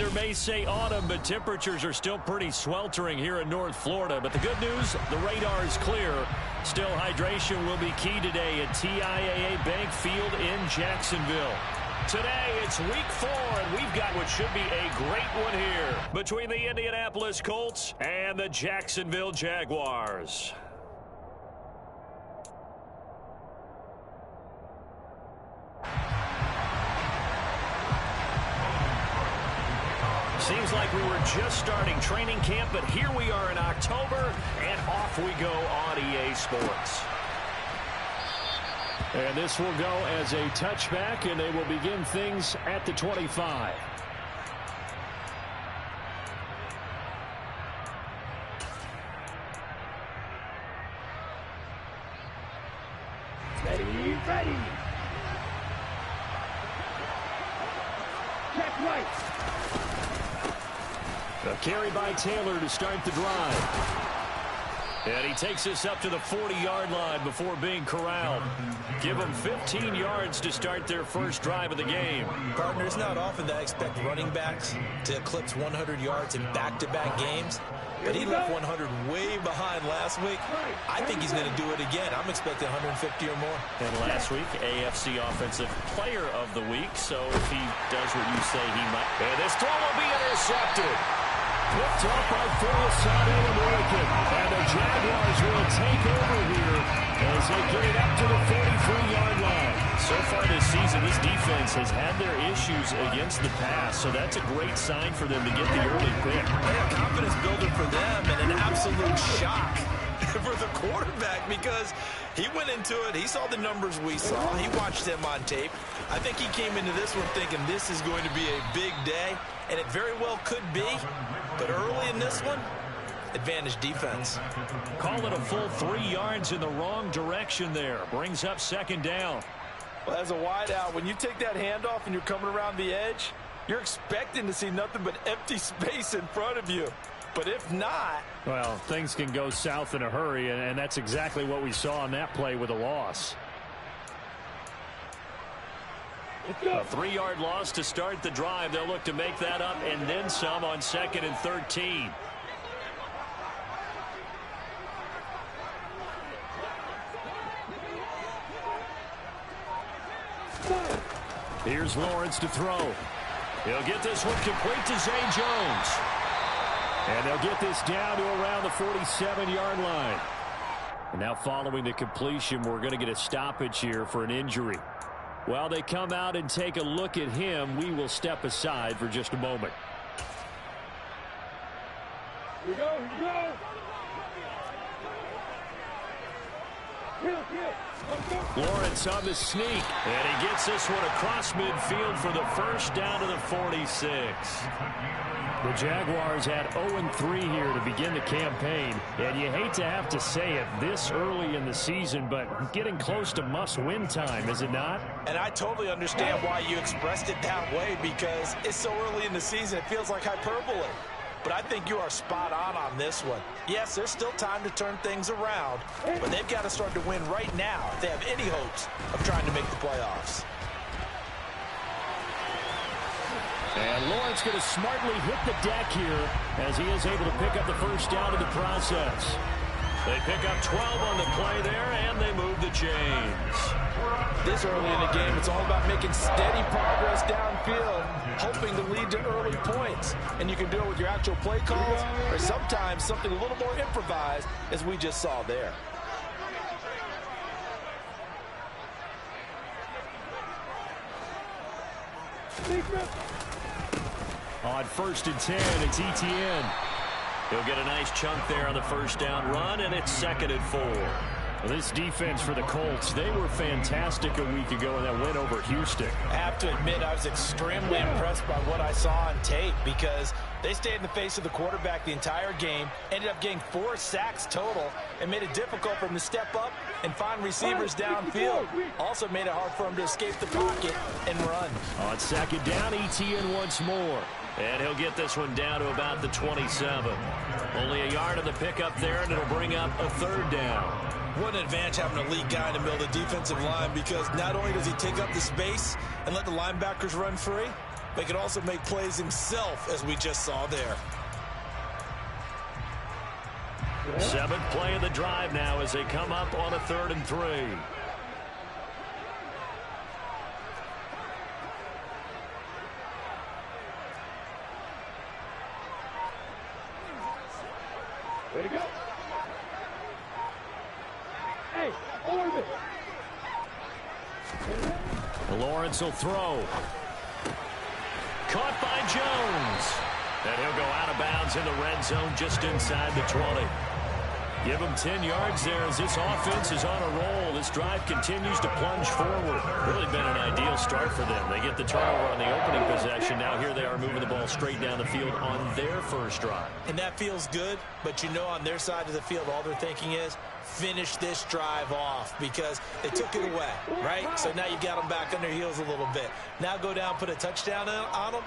weather may say autumn, but temperatures are still pretty sweltering here in North Florida. But the good news, the radar is clear. Still, hydration will be key today at TIAA Bank Field in Jacksonville. Today, it's week 4, and we've got what should be a great one here between the Indianapolis Colts and the Jacksonville Jaguars. Seems like we were just starting training camp, but here we are in October, and off we go on EA Sports. And this will go as a touchback, and they will begin things at the 25. Ready. Check right. A carry by Taylor to start the drive. And he takes us up to the 40-yard line before being corralled. Give them 15 yards to start their first drive of the game. Partner, it's not often that I expect running backs to eclipse 100 yards in back-to-back games, but he left 100 way behind last week. I think he's going to do it again. I'm expecting 150 or more. And last week, AFC Offensive Player of the Week, so if he does what you say he might. And this throw will be intercepted. Picked up by Philosophy American. And the Jaguars will take over here as they get it up to the 43-yard line. So far this season, this defense has had their issues against the pass, so that's a great sign for them to get the early pick. Yeah, confidence builder for them and an absolute shock for the quarterback because he went into it. He saw the numbers we saw. He watched them on tape. I think he came into this one thinking this is going to be a big day, and it very well could be. But early in this one, advantage defense. Call it a full 3 yards in the wrong direction there. Brings up second down. Well, as a wideout, when you take that handoff and you're coming around the edge, you're expecting to see nothing but empty space in front of you. But if not... Well, things can go south in a hurry, and that's exactly what we saw on that play with a loss. A 3-yard loss to start the drive. They'll look to make that up and then some on 2nd and 13. Here's Lawrence to throw. He'll get this one complete to Zay Jones. And they'll get this down to around the 47-yard line. And now following the completion, we're going to get a stoppage here for an injury. While they come out and take a look at him, we will step aside for just a moment. Here we go. Lawrence on the sneak, and he gets this one across midfield for the first down to the 46. The Jaguars had 0-3 here to begin the campaign, and you hate to have to say it this early in the season, but getting close to must-win time, is it not? And I totally understand why you expressed it that way, because it's so early in the season, it feels like hyperbole. But I think you are spot on this one. Yes, there's still time to turn things around, but they've got to start to win right now if they have any hopes of trying to make the playoffs. And Lawrence going to smartly hit the deck here as he is able to pick up the first down in the process. They pick up 12 on the play there, and they move the chains. This early in the game, it's all about making steady progress downfield, hoping to lead to early points. And you can do it with your actual play calls, or sometimes something a little more improvised, as we just saw there. On 1st and 10, it's Etienne. He'll get a nice chunk there on the first down run, and it's 2nd and 4. Well, this defense for the Colts, they were fantastic a week ago in that win over Houston. I have to admit, I was extremely impressed by what I saw on tape because they stayed in the face of the quarterback the entire game, ended up getting 4 sacks total, and made it difficult for him to step up and find receivers downfield. Also made it hard for him to escape the pocket and run. On 2nd down, Etienne once more. And he'll get this one down to about the 27. Only a yard on the pickup there, and it'll bring up a 3rd down. What an advantage having a elite guy in the middle of the defensive line, because not only does he take up the space and let the linebackers run free, but he can also make plays himself, as we just saw there. Seventh play of the drive now as they come up on a 3rd and 3. Way to go. Hey, orbit. Lawrence will throw. Caught by Jones. And he'll go out of bounds in the red zone just inside the 20. Give him 10 yards there as this offense is on a roll. This drive continues to plunge forward. Really been an ideal start for them. They get the turnover on the opening possession. Now here they are moving the ball straight down the field on their first drive. And that feels good, but you know on their side of the field, all they're thinking is finish this drive off because they took it away, right? So now you got them back on their heels a little bit. Now go down, put a touchdown on them.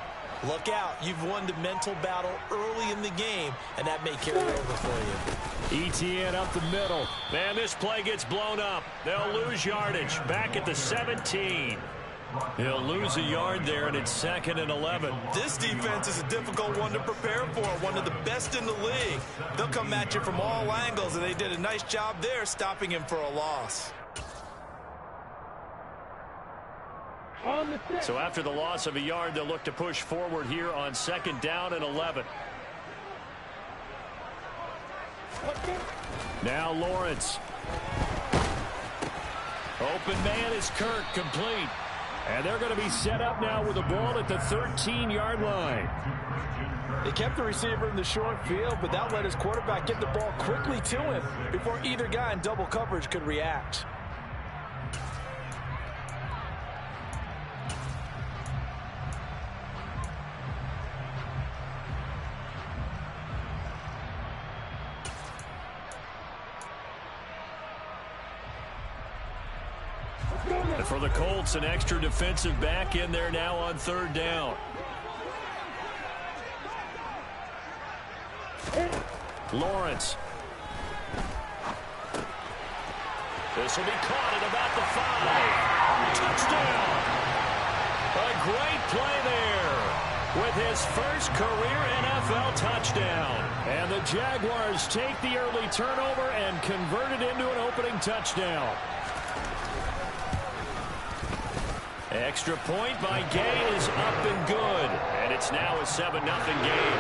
Look out. You've won the mental battle early in the game, and that may carry over for you. ETN up the middle. Man, this play gets blown up. They'll lose yardage. Back at the 17. He'll lose a yard there, and it's 2nd and 11. This defense is a difficult one to prepare for, one of the best in the league. They'll come at you from all angles, and they did a nice job there stopping him for a loss. So after the loss of a yard, they'll look to push forward here on 2nd down and 11. Now Lawrence. Open man is Kirk, complete. And they're going to be set up now with the ball at the 13-yard line. They kept the receiver in the short field, but that let his quarterback get the ball quickly to him before either guy in double coverage could react. And for the Colts, an extra defensive back in there now on 3rd down. Lawrence. This will be caught at about the 5. Touchdown. A great play there with his first career NFL touchdown. And the Jaguars take the early turnover and convert it into an opening touchdown. Extra point by Gay is up and good. And it's now a 7-0 game.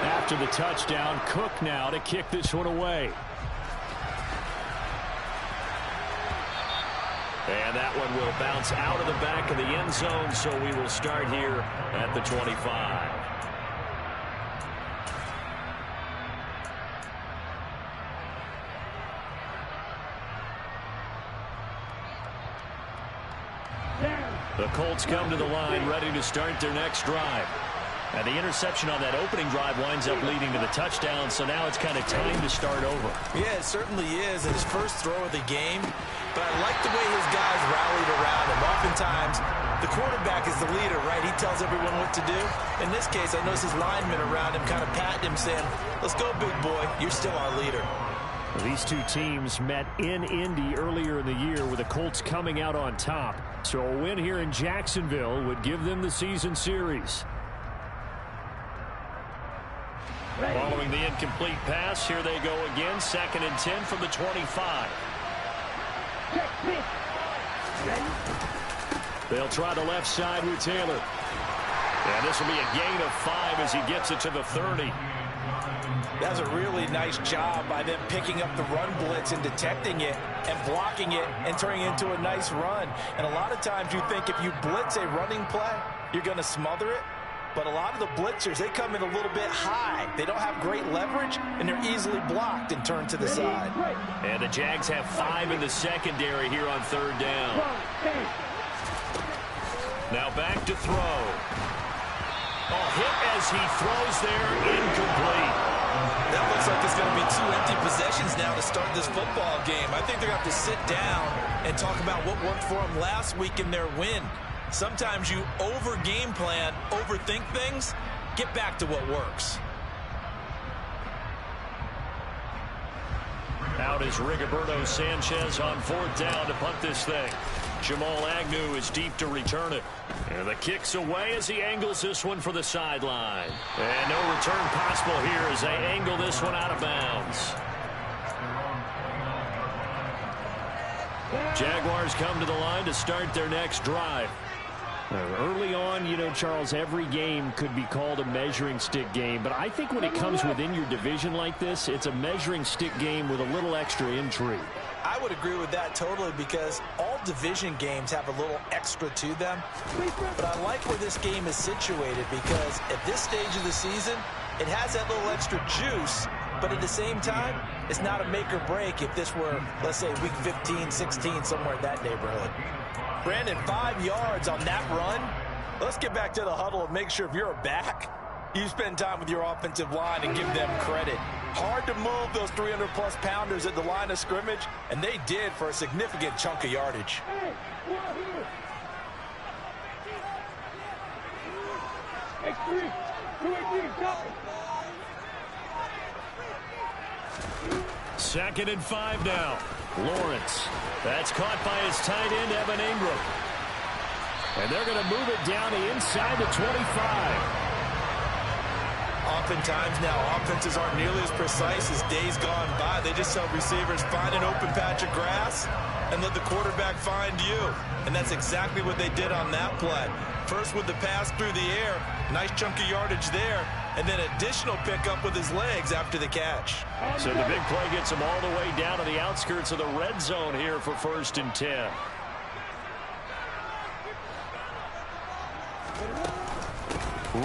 After the touchdown, Cook now to kick this one away. And that one will bounce out of the back of the end zone, so we will start here at the 25. The Colts come to the line ready to start their next drive. And the interception on that opening drive winds up leading to the touchdown, so now it's kind of time to start over. Yeah, it certainly is. His first throw of the game. But I like the way his guys rallied around him. Oftentimes, the quarterback is the leader, right? He tells everyone what to do. In this case, I notice his linemen around him kind of patting him, saying, let's go, big boy. You're still our leader. These two teams met in Indy earlier in the year with the Colts coming out on top. So a win here in Jacksonville would give them the season series. Following the incomplete pass, here they go again. 2nd and 10 from the 25. They'll try the left side with Taylor. And this will be a gain of 5 as he gets it to the 30. That's a really nice job by them picking up the run blitz and detecting it and blocking it and turning it into a nice run. And a lot of times you think if you blitz a running play, you're going to smother it. But a lot of the blitzers, they come in a little bit high. They don't have great leverage, and they're easily blocked and turned to the side. And the Jags have 5 in the secondary here on 3rd down. Now back to throw. Oh, hit as he throws there, incomplete. That looks like it's going to be 2 empty possessions now to start this football game. I think they're going to have to sit down and talk about what worked for them last week in their win. Sometimes you over-game plan, overthink things, get back to what works. Out is Rigoberto Sanchez on 4th down to punt this thing. Jamal Agnew is deep to return it. And the kick's away as he angles this one for the sideline. And no return possible here as they angle this one out of bounds. Jaguars come to the line to start their next drive. Early on, you know, Charles, every game could be called a measuring stick game. But I think when it comes within your division like this, it's a measuring stick game with a little extra intrigue. I would agree with that totally because all division games have a little extra to them. But I like where this game is situated because at this stage of the season, it has that little extra juice. But at the same time, it's not a make or break if this were, let's say, week 15, 16, somewhere in that neighborhood. Brandon, 5 yards on that run. Let's get back to the huddle and make sure if you're back, you spend time with your offensive line and give them credit. Hard to move those 300-plus pounders at the line of scrimmage, and they did for a significant chunk of yardage. X3, 218, copy. 2nd and 5 now. Lawrence. That's caught by his tight end, Evan Ingram. And they're going to move it down to inside the 25. Oftentimes now, offenses aren't nearly as precise as days gone by. They just tell receivers, find an open patch of grass and let the quarterback find you. And that's exactly what they did on that play. First with the pass through the air, nice chunk of yardage there, and then additional pickup with his legs after the catch. So the big play gets him all the way down to the outskirts of the red zone here for 1st and 10.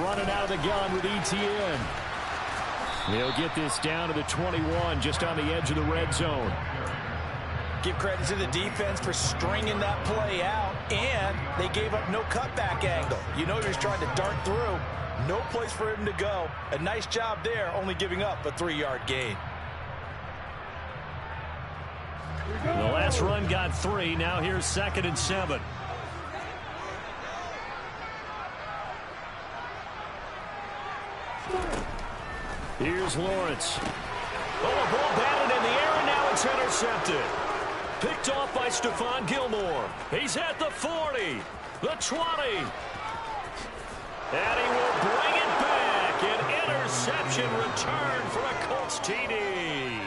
Running out of the gun with ETN. He'll get this down to the 21, just on the edge of the red zone. Give credit to the defense for stringing that play out, and they gave up no cutback angle. You know he was trying to dart through. No place for him to go. A nice job there, only giving up a 3-yard gain. The last run got 3. Now here's 2nd and 7. Here's Lawrence. Oh, a ball batted in the air, and now it's intercepted. Picked off by Stephon Gilmore. He's at the 40, the 20. And he will bring it back. An interception return for a Colts TD.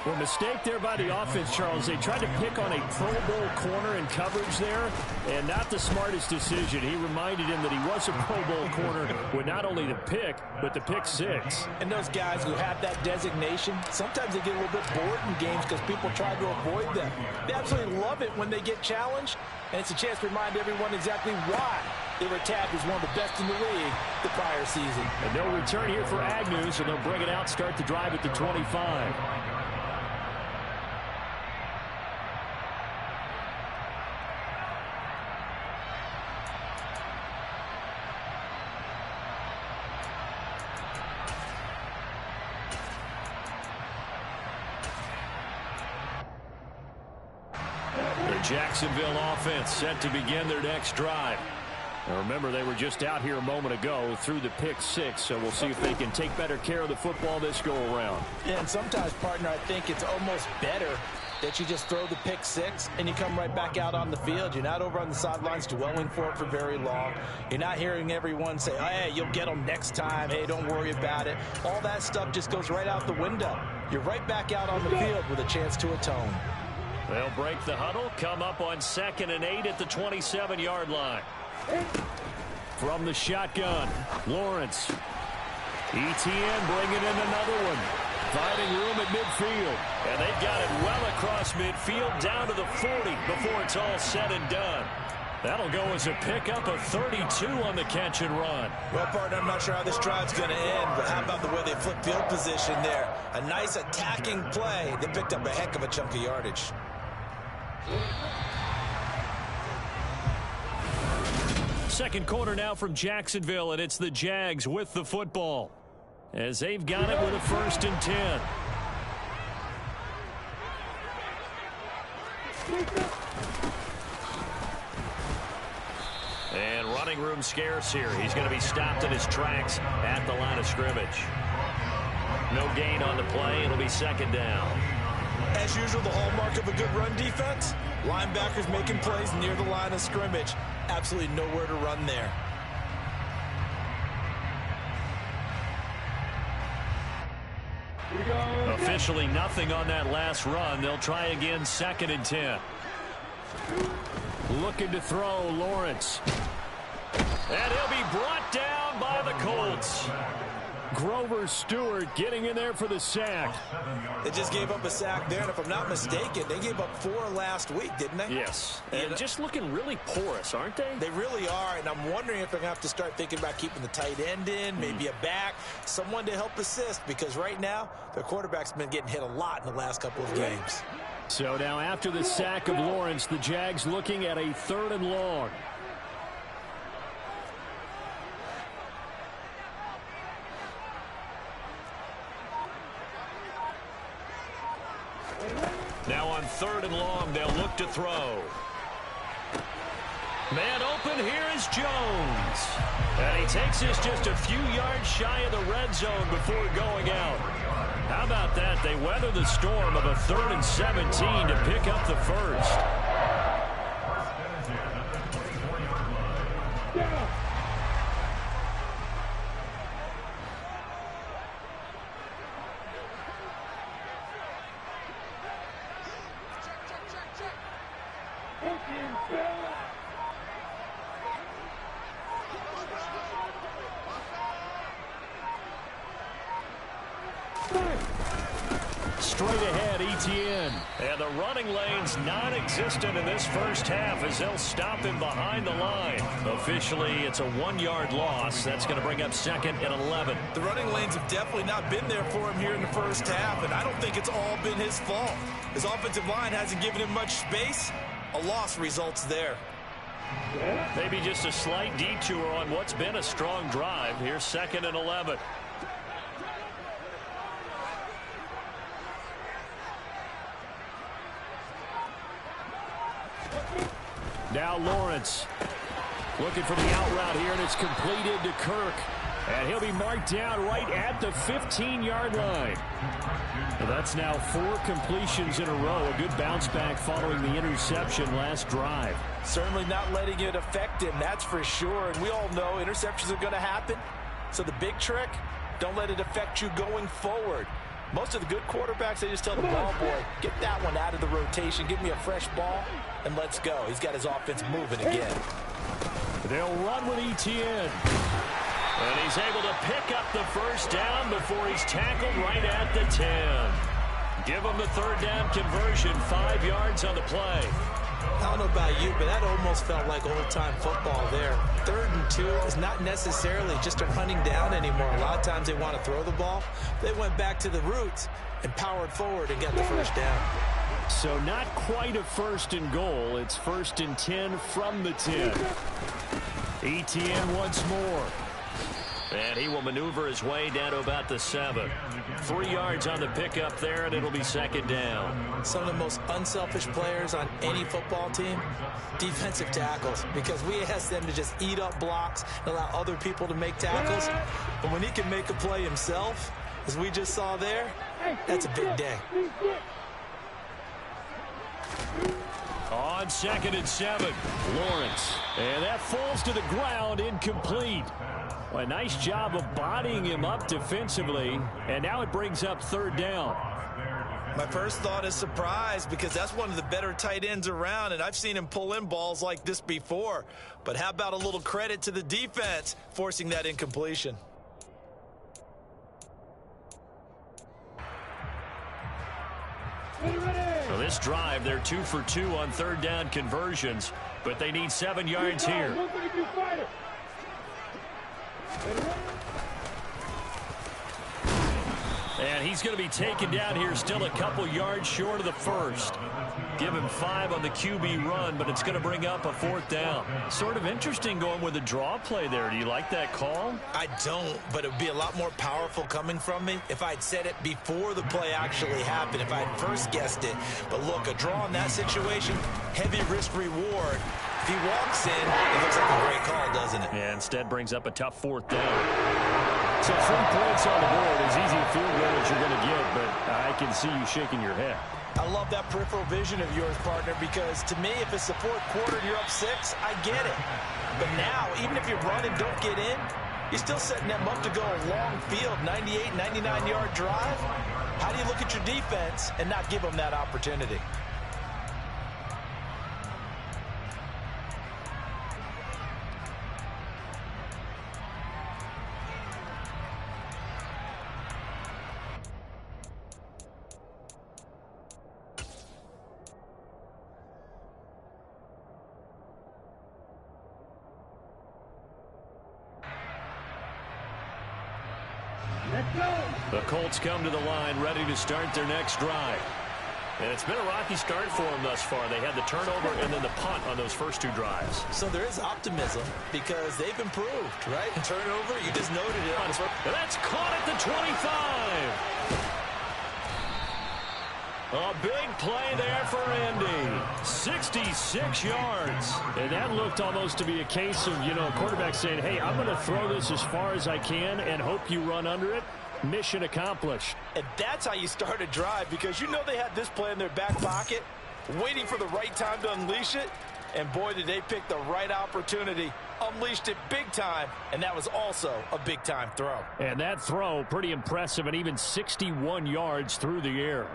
Well, mistake there by the offense, Charles. They tried to pick on a Pro Bowl corner in coverage there, and not the smartest decision. He reminded him that he was a Pro Bowl corner with not only the pick, but the pick 6. And those guys who have that designation, sometimes they get a little bit bored in games because people try to avoid them. They absolutely love it when they get challenged, and it's a chance to remind everyone exactly why they were tabbed as one of the best in the league the prior season. And no return here for Agnew, so they'll bring it out, start the drive at the 25. Jacksonville offense set to begin their next drive. Now remember, they were just out here a moment ago through the pick 6, so we'll see if they can take better care of the football this go-around. Yeah, and sometimes, partner, I think it's almost better that you just throw the pick 6 and you come right back out on the field. You're not over on the sidelines dwelling for it for very long. You're not hearing everyone say, hey, you'll get them next time. Hey, don't worry about it. All that stuff just goes right out the window. You're right back out on the field with a chance to atone. They'll break the huddle, come up on 2nd and 8 at the 27-yard line. From the shotgun, Lawrence. ETN bringing in another one. Finding room at midfield. And they've got it well across midfield down to the 40 before it's all said and done. That'll go as a pickup of 32 on the catch and run. Well, partner, I'm not sure how this drive's going to end, but how about the way they flip field position there? A nice attacking play. They picked up a heck of a chunk of yardage. Second quarter now from Jacksonville, and it's the Jags with the football as they've got it with a 1st and 10. And running room scarce here. He's going to be stopped in his tracks at the line of scrimmage. No gain on the play. It'll be 2nd down. As usual, the hallmark of a good run defense, linebackers making plays near the line of scrimmage. Absolutely nowhere to run there. Officially nothing on that last run. They'll try again, 2nd and 10. Looking to throw, Lawrence. And he'll be brought down by the Colts. Grover Stewart getting in there for the sack. They just gave up a sack there, and if I'm not mistaken, they gave up 4 last week, didn't they? Yes, and just looking really porous, aren't they? They really are, and I'm wondering if they're going to have to start thinking about keeping the tight end in, maybe a back, someone to help assist, because right now, their quarterback's been getting hit a lot in the last couple of games. So now after the sack of Lawrence, the Jags looking at a 3rd and long. Now on 3rd and long, they'll look to throw. Man open, here is Jones. And he takes this just a few yards shy of the red zone before going out. How about that? They weather the storm of a 3rd and 17 to pick up the first. Straight ahead, Etienne. And the running lane's non-existent in this first half as they'll stop him behind the line. Officially, it's a 1-yard loss. That's going to bring up 2nd and 11. The running lanes have definitely not been there for him here in the first half, and I don't think it's all been his fault. His offensive line hasn't given him much space. A loss results there. Maybe just a slight detour on what's been a strong drive. Here's 2nd and 11. Now Lawrence looking for the out route here, and it's completed to Kirk. And he'll be marked down right at the 15-yard line. Well, that's now 4 completions in a row. A good bounce back following the interception last drive. Certainly not letting it affect him, that's for sure. And we all know interceptions are going to happen. So the big trick, don't let it affect you going forward. Most of the good quarterbacks, they just tell the ball boy, get that one out of the rotation, give me a fresh ball, and let's go. He's got his offense moving again. They'll run with Etienne. And he's able to pick up the first down before he's tackled right at the 10. Give him the 3rd down conversion, 5 yards on the play. I don't know about you, but that almost felt like old-time football there. 3rd and 2 is not necessarily just a running down anymore. A lot of times they want to throw the ball. They went back to the roots and powered forward and got the first down. So not quite a 1st and goal. It's 1st and 10 from the 10. Etienne once more. And he will maneuver his way down to about the 7. 3 yards on the pickup there, and it'll be 2nd down. Some of the most unselfish players on any football team, defensive tackles, because we ask them to just eat up blocks and allow other people to make tackles. But when he can make a play himself, as we just saw there, that's a big day. On 2nd and 7, Lawrence. And that falls to the ground, incomplete. Well, a nice job of bodying him up defensively, and now it brings up 3rd down. My first thought is surprise, because that's one of the better tight ends around, and I've seen him pull in balls like this before. But how about a little credit to the defense forcing that incompletion? Well, this drive, they're 2 for 2 on 3rd down conversions, but they need 7 yards here. And he's going to be taken down here, still a couple yards short of the first. Give him 5 on the QB run, but it's going to bring up a 4th down. Sort of interesting going with a draw play there. Do you like that call? I don't, but it would be a lot more powerful coming from me if I'd said it before the play actually happened, if I'd first guessed it. But look, a draw in that situation, heavy risk reward. If he walks in, it looks like a great call, doesn't it? Yeah, instead brings up a tough 4th down. So 3 points on the board, as easy a field goal as you're going to get, but I can see you shaking your head. I love that peripheral vision of yours, partner, because to me, if it's the fourth quarter and you're up 6, I get it. But now, even if you run and don't get in, you're still setting them up to go a long field, 98, 99-yard drive. How do you look at your defense and not give them that opportunity? The Colts come to the line ready to start their next drive. And it's been a rocky start for them thus far. They had the turnover and then the punt on those first 2 drives. So there is optimism because they've improved, right? Turnover, you just noted it. And that's caught at the 25. A big play there for Indy. 66 yards. And that looked almost to be a case of, a quarterback saying, hey, I'm going to throw this as far as I can and hope you run under it. Mission accomplished. And that's how you start a drive, because you know they had this play in their back pocket, waiting for the right time to unleash it. And boy, did they pick the right opportunity. Unleashed it big time, and that was also a big-time throw. And that throw, pretty impressive, and even 61 yards through the air.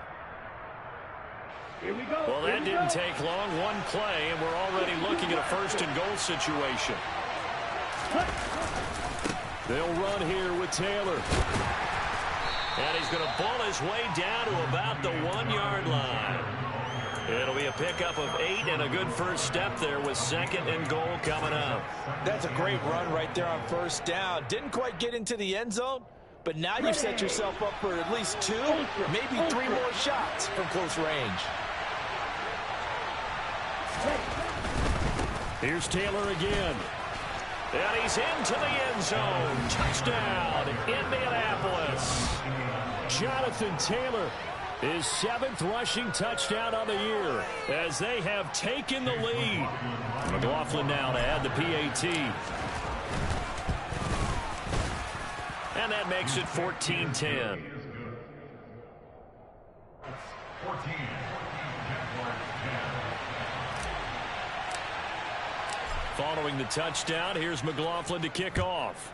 Here we go. Well, that didn't take long. One play, and we're already looking at a first-and-goal situation. They'll run here with Taylor. And he's going to bull his way down to about the 1-yard line. It'll be a pickup of 8 and a good first step there with 2nd and goal coming up. That's a great run right there on first down. Didn't quite get into the end zone, but now you've set yourself up for at least 2, maybe 3 more shots from close range. Here's Taylor again. And he's into the end zone. Touchdown, Indianapolis. Jonathan Taylor, his 7th rushing touchdown on the year as they have taken the lead. McLaughlin now to add the PAT. And that makes it 14-10. 14. Following the touchdown, here's McLaughlin to kick off.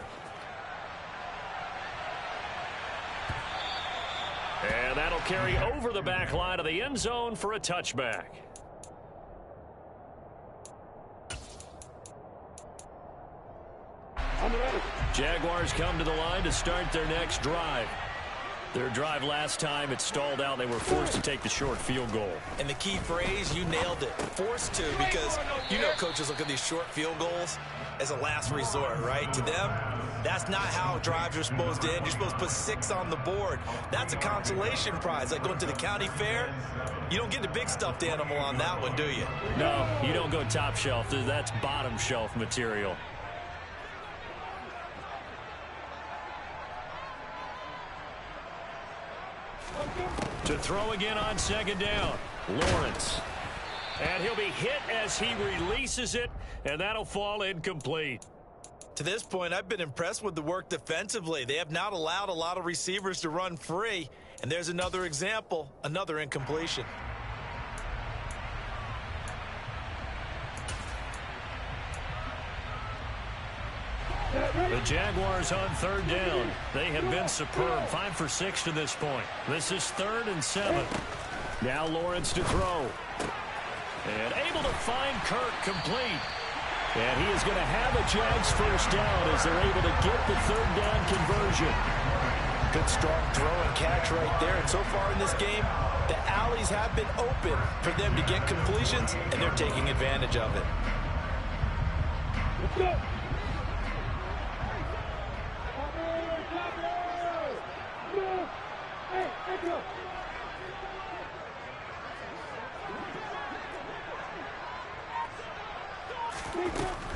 And that'll carry over the back line of the end zone for a touchback. Jaguars come to the line to start their next drive. Their drive last time, it stalled out. They were forced to take the short field goal. And the key phrase, you nailed it. Forced to, because coaches look at these short field goals as a last resort, right? To them, that's not how drives are supposed to end. You're supposed to put 6 on the board. That's a consolation prize. Like going to the county fair, you don't get the big stuffed animal on that one, do you? No, you don't go top shelf. That's bottom shelf material. To throw again on 2nd down, Lawrence. And he'll be hit as he releases it, and that'll fall incomplete. To this point, I've been impressed with the work defensively. They have not allowed a lot of receivers to run free, and there's another example, another incompletion. The Jaguars on 3rd down. They have been superb. 5 for 6 to this point. This is 3rd and 7. Now Lawrence to throw. And able to find Kirk complete. And he is going to have a Jags first down as they're able to get the 3rd down conversion. Good strong throw and catch right there. And so far in this game, the alleys have been open for them to get completions, and they're taking advantage of it. Let's go.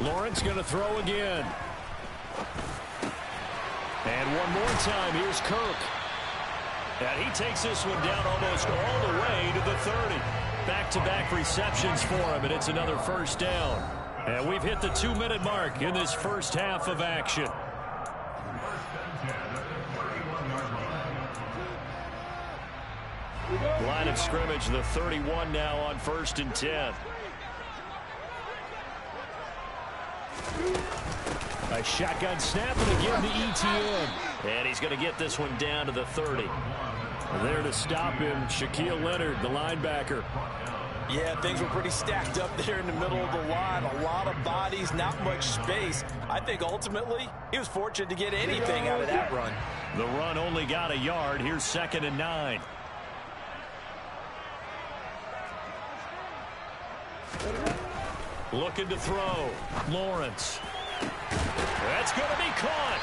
Lawrence going to throw again. And one more time, here's Kirk. And he takes this one down almost all the way to the 30. Back-to-back receptions for him, and it's another first down. And we've hit the 2-minute mark in this first half of action. line of scrimmage. The 31 now on 1st and 10. A shotgun snap and again to ETN. And he's going to get this one down to the 30. There to stop him, Shaquille Leonard, the linebacker. Yeah, things were pretty stacked up there in the middle of the line. A lot of bodies, not much space. I think ultimately he was fortunate to get anything out of that run. The run only got a yard. Here's 2nd and 9. Looking to throw. Lawrence. That's going to be caught.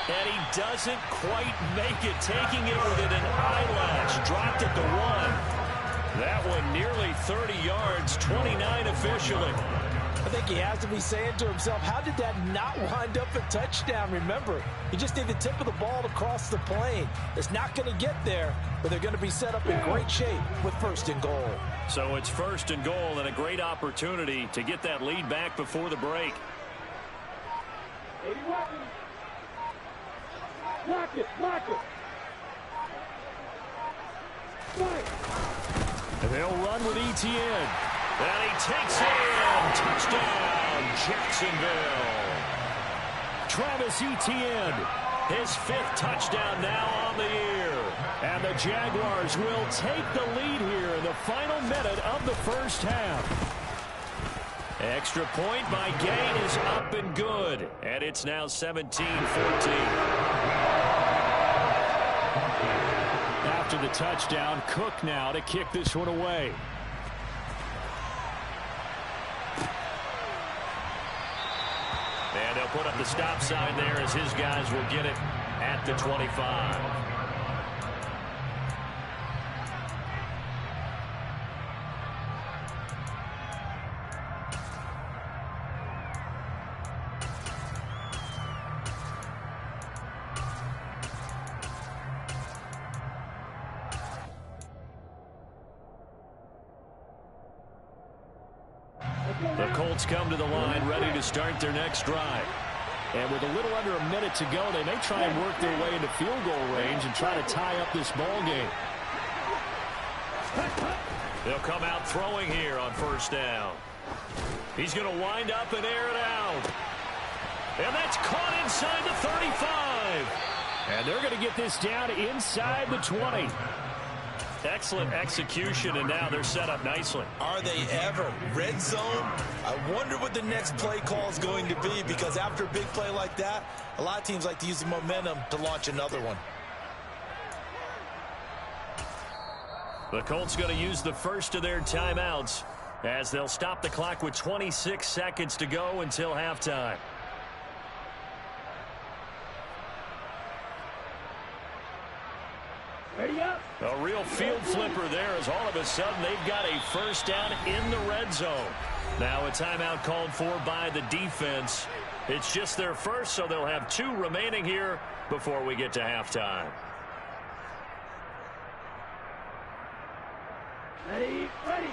And he doesn't quite make it. Taking it within an eyelash. Dropped it to 1. That one nearly 30 yards. 29 officially. I think he has to be saying to himself, how did that not wind up a touchdown? Remember, you just need the tip of the ball to cross the plane. It's not going to get there, but they're going to be set up in great shape with 1st and goal. So it's 1st and goal and a great opportunity to get that lead back before the break. Lock it, lock it. And they'll run with ETN. And he takes it in. Touchdown, Jacksonville. Travis Etienne, His 5th touchdown now on the year. and the Jaguars will take the lead here in the final minute of the 1st half. Extra point by Gay is up and good. And it's now 17-14. After the touchdown, Cook now to kick this one away. And they'll put up the stop sign there as his guys will get it at the 25. The Colts come to the line ready to start their next drive. And with a little under a minute to go, they may try and work their way into field goal range and try to tie up this ball game. They'll come out throwing here on 1st down. He's going to wind up and air it out. And that's caught inside the 35. And they're going to get this down inside the 20. Excellent execution, and now they're set up nicely. Are they ever? Red zone? I wonder what the next play call is going to be, because after a big play like that, a lot of teams like to use the momentum to launch another one. The Colts going to use the first of their timeouts as they'll stop the clock with 26 seconds to go until halftime. Ready up. A real field flipper there as all of a sudden they've got a 1st down in the red zone. Now a timeout called for by the defense. It's just their first, so they'll have 2 remaining here before we get to halftime. Ready, ready.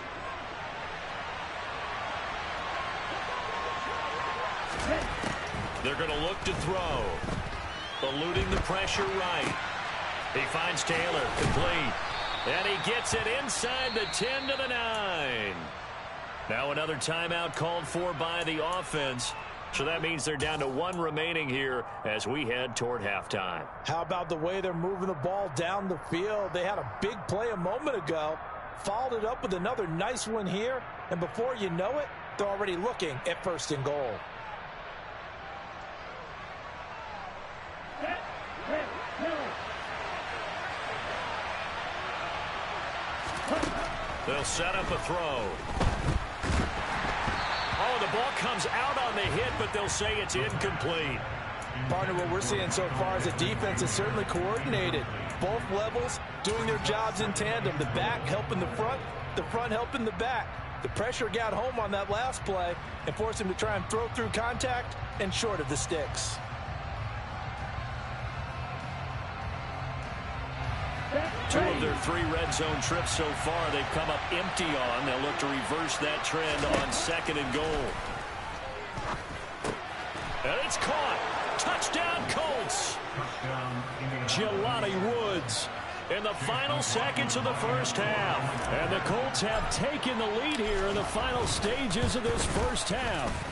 They're going to look to throw. Eluding the pressure right. He finds Taylor, complete. And he gets it inside the 10 to the 9. Now another timeout called for by the offense. So that means they're down to 1 remaining here as we head toward halftime. How about the way they're moving the ball down the field? They had a big play a moment ago, followed it up with another nice one here, and before you know it, they're already looking at 1st and goal. They'll set up a throw. Oh, the ball comes out on the hit, but they'll say it's incomplete. Partner, what we're seeing so far is the defense is certainly coordinated. Both levels doing their jobs in tandem. The back helping the front helping the back. The pressure got home on that last play and forced him to try and throw through contact and short of the sticks. Two of their 3 red zone trips so far they've come up empty on. They'll look to reverse that trend on 2nd and goal. And it's caught. Touchdown, Colts. Jelani Woods in the final seconds of the first half. And the Colts have taken the lead here in the final stages of this first half.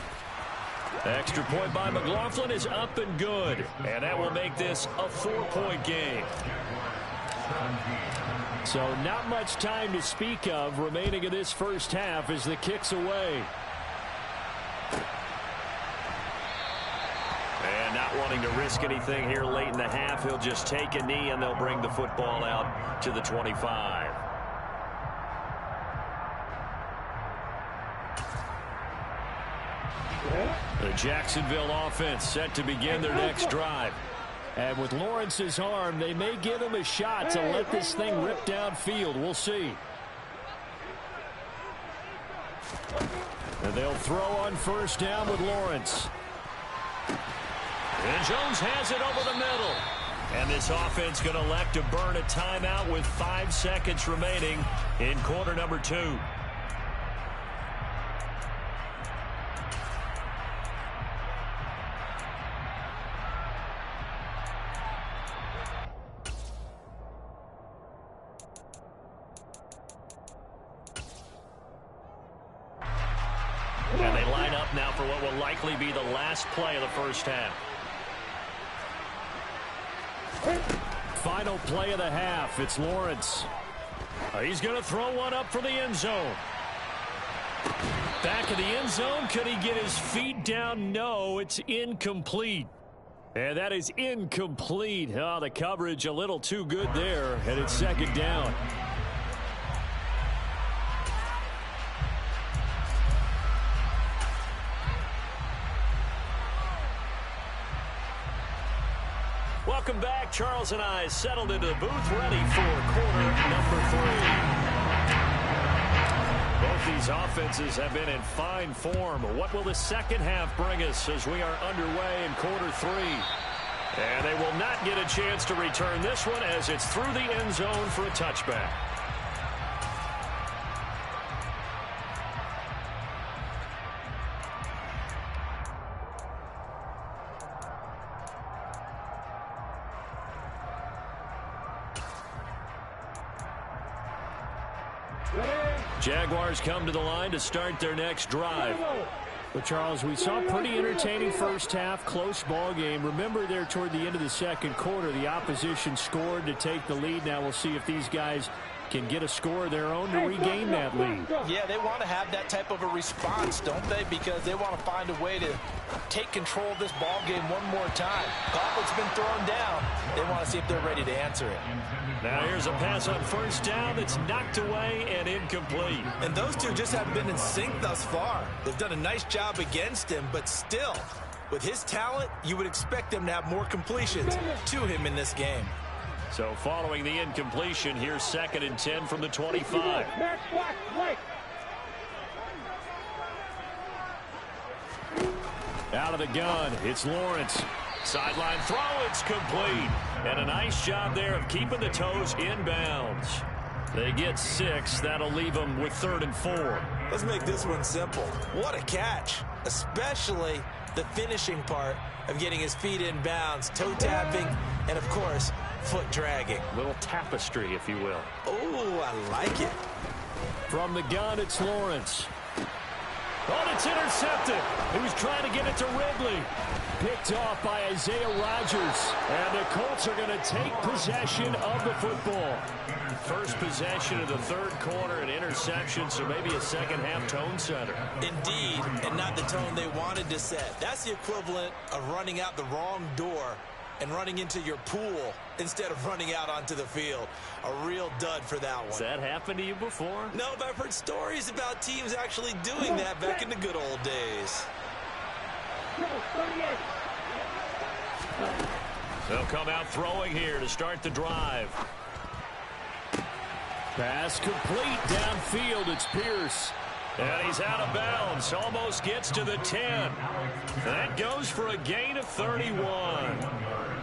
Extra point by McLaughlin is up and good. And that will make this a 4-point game. So not much time to speak of remaining in this first half as the kick's away. And not wanting to risk anything here late in the half, he'll just take a knee and they'll bring the football out to the 25. The Jacksonville offense set to begin their next drive. And with Lawrence's arm, they may give him a shot to let this thing rip downfield. We'll see. And they'll throw on first down with Lawrence. And Jones has it over the middle. And this offense going to elect to burn a timeout with 5 seconds remaining in quarter number 2. And they line up now for what will likely be the last play of the first half. Final play of the half. It's Lawrence. He's going to throw one up for the end zone. Back of the end zone. Could he get his feet down? No, it's incomplete. And that is incomplete. Oh, the coverage a little too good there. And it's second down. Welcome back. Charles and I settled into the booth, ready for quarter number 3. Both these offenses have been in fine form. What will the second half bring us as we are underway in quarter 3? And they will not get a chance to return this one as it's through the end zone for a touchback. Jaguars come to the line to start their next drive. But, Charles, we saw a pretty entertaining first half, close ball game. Remember there toward the end of the second quarter, the opposition scored to take the lead. Now we'll see if these guys can get a score of their own to regain that lead. Yeah, they want to have that type of a response, don't they? Because they want to find a way to take control of this ball game one more time. Gauntlet's been thrown down. They want to see if they're ready to answer it. Now here's a pass on first down that's knocked away and incomplete. And those two just haven't been in sync thus far. They've done a nice job against him, but still, with his talent, you would expect them to have more completions to him in this game. So following the incompletion, here's 2nd and 10 from the 25. Out of the gun, it's Lawrence. Sideline throw, it's complete. And a nice job there of keeping the toes inbounds. They get 6. That'll leave them with 3rd and 4. Let's make this one simple. What a catch, especially the finishing part of getting his feet in bounds, toe tapping, and, of course, foot dragging. A little tapestry, if you will. Oh, I like it. From the gun, it's Lawrence. Oh, it's intercepted. He was trying to get it to Ridley. Picked off by Isaiah Rodgers. And the Colts are going to take possession of the football. First possession of the third quarter, an interception, so maybe a second half tone setter. Indeed, and not the tone they wanted to set. That's the equivalent of running out the wrong door and running into your pool instead of running out onto the field. A real dud for that one. Has that happened to you before? No, but I've heard stories about teams actually doing that back in the good old days. They'll come out throwing here to start the drive. Pass complete downfield. It's Pierce. And he's out of bounds. Almost gets to the 10. That goes for a gain of 31.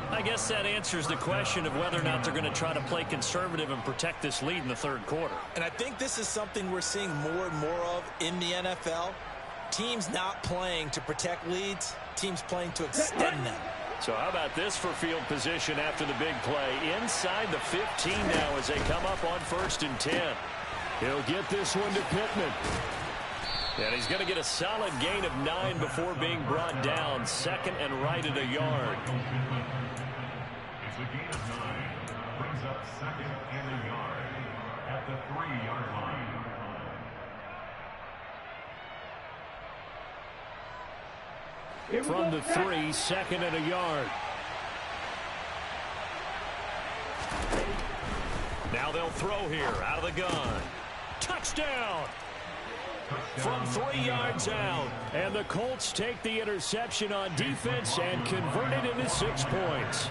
I guess that answers the question of whether or not they're going to try to play conservative and protect this lead in the third quarter. And I think this is something we're seeing more and more of in the NFL. Teams not playing to protect leads, teams playing to extend them. So how about this for field position after the big play? Inside the 15 now as they come up on 1st and 10. He'll get this one to Pittman. And he's going to get a solid gain of 9 before being brought down. 2nd and right at a yard. It's a gain of 9. Brings up 2nd and a yard at the 3-yard line. From the 3, 2nd and a yard. Now they'll throw here out of the gun. Touchdown! From 3 yards out. And the Colts take the interception on defense and convert it into 6 points.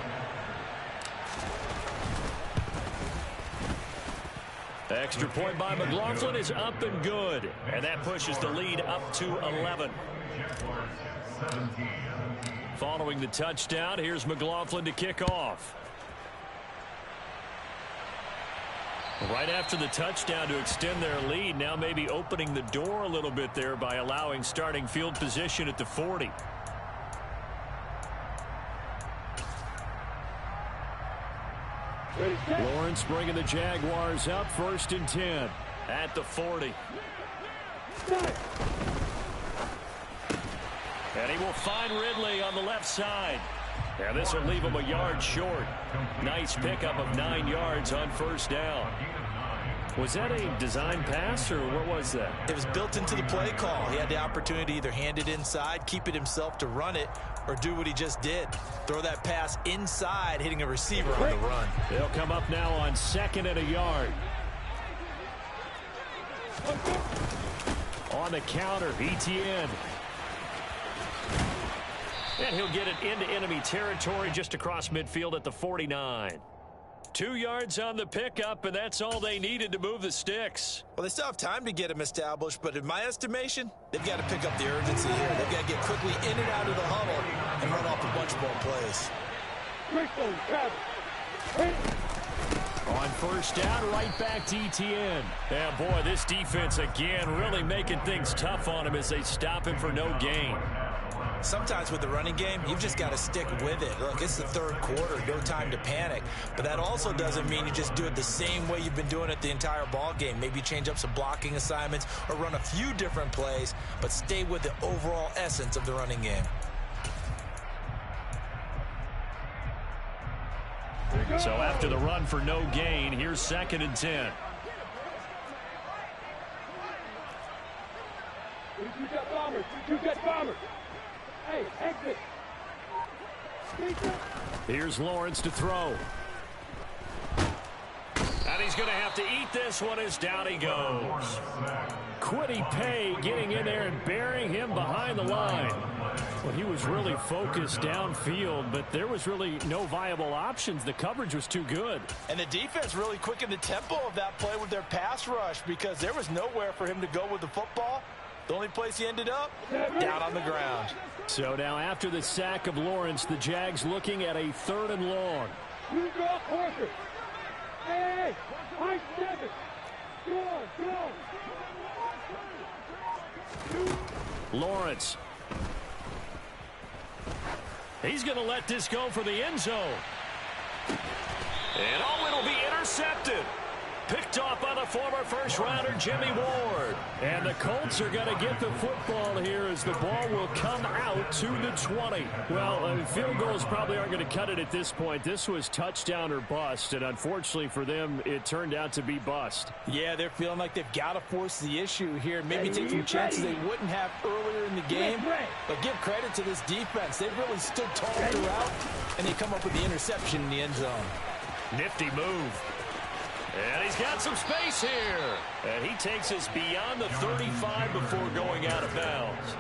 Extra point by McLaughlin is up and good. And that pushes the lead up to 11. Following the touchdown, here's McLaughlin to kick off. Right after the touchdown to extend their lead, now maybe opening the door a little bit there by allowing starting field position at the 40. Lawrence bringing the Jaguars up 1st and 10 at the 40. And he will find Ridley on the left side. And this will leave him a yard short. Nice pickup of 9 yards on 1st down. Was that a design pass, or what was that? It was built into the play call. He had the opportunity to either hand it inside, keep it himself to run it, or do what he just did. Throw that pass inside, hitting a receiver on the run. They'll come up now on 2nd and a yard. On the counter, Etienne. And he'll get it into enemy territory just across midfield at the 49. 2 yards on the pickup, and that's all they needed to move the sticks. Well, they still have time to get him established, but in my estimation, they've got to pick up the urgency here. They've got to get quickly in and out of the huddle and run off a bunch more plays. On 1st down, right back to Etienne. And boy, this defense again really making things tough on him as they stop him for no gain. Sometimes with the running game, you've just got to stick with it. Look, it's the 3rd quarter, no time to panic. But that also doesn't mean you just do it the same way you've been doing it the entire ball game. Maybe change up some blocking assignments or run a few different plays, but stay with the overall essence of the running game. So after the run for no gain, here's 2nd and 10. You got bombers. Hey, exit. Here's Lawrence to throw. And he's going to have to eat this one as down he goes. Kwity Paye getting in there and burying him behind the line. Well, he was really focused downfield, but there was really no viable options. The coverage was too good. And the defense really quickened the tempo of that play with their pass rush because there was nowhere for him to go with the football. The only place he ended up, down on the ground. So now after the sack of Lawrence, the Jags looking at a 3rd and long. You go, Parker. Hey, high 7. Go. Lawrence. He's going to let this go for the end zone. And oh, it'll be intercepted. Picked off by the former first-rounder Jimmy Ward. And the Colts are going to get the football here as the ball will come out to the 20. Well, field goals probably aren't going to cut it at this point. This was touchdown or bust, and unfortunately for them, it turned out to be bust. Yeah, they're feeling like they've got to force the issue here. Maybe take some chances they wouldn't have earlier in the game. But give credit to this defense. They've really stood tall throughout, and they come up with the interception in the end zone. Nifty move. And he's got some space here. And he takes us beyond the 35 before going out of bounds.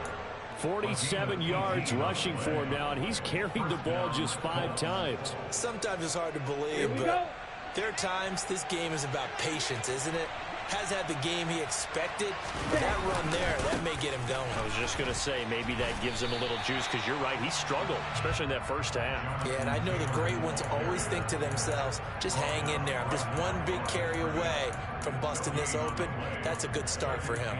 47 yards rushing for him now, and he's carried the ball just 5 times. Sometimes it's hard to believe, but there are times this game is about patience, isn't it? Has had the game he expected, but that run there, that may get him going. I was just going to say, maybe that gives him a little juice, because you're right, he struggled, especially in that first half. Yeah, and I know the great ones always think to themselves, just hang in there. I'm just one big carry away from busting this open. That's a good start for him.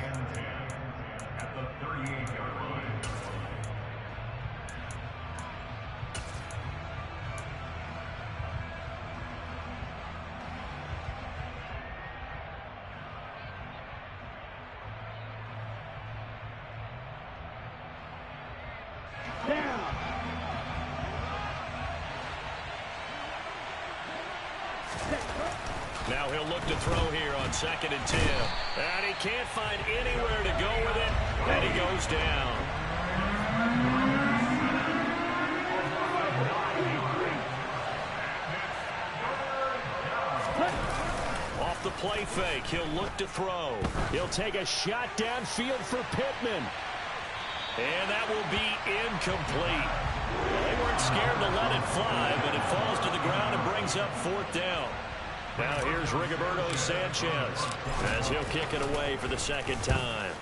Down. Now he'll look to throw here on 2nd and 10. And he can't find anywhere to go with it. And he goes down. Off the play fake, he'll look to throw. He'll take a shot downfield for Pittman. And that will be incomplete. They weren't scared to let it fly, but it falls to the ground and brings up 4th down. Now here's Rigoberto Sanchez as he'll kick it away for the 2nd time.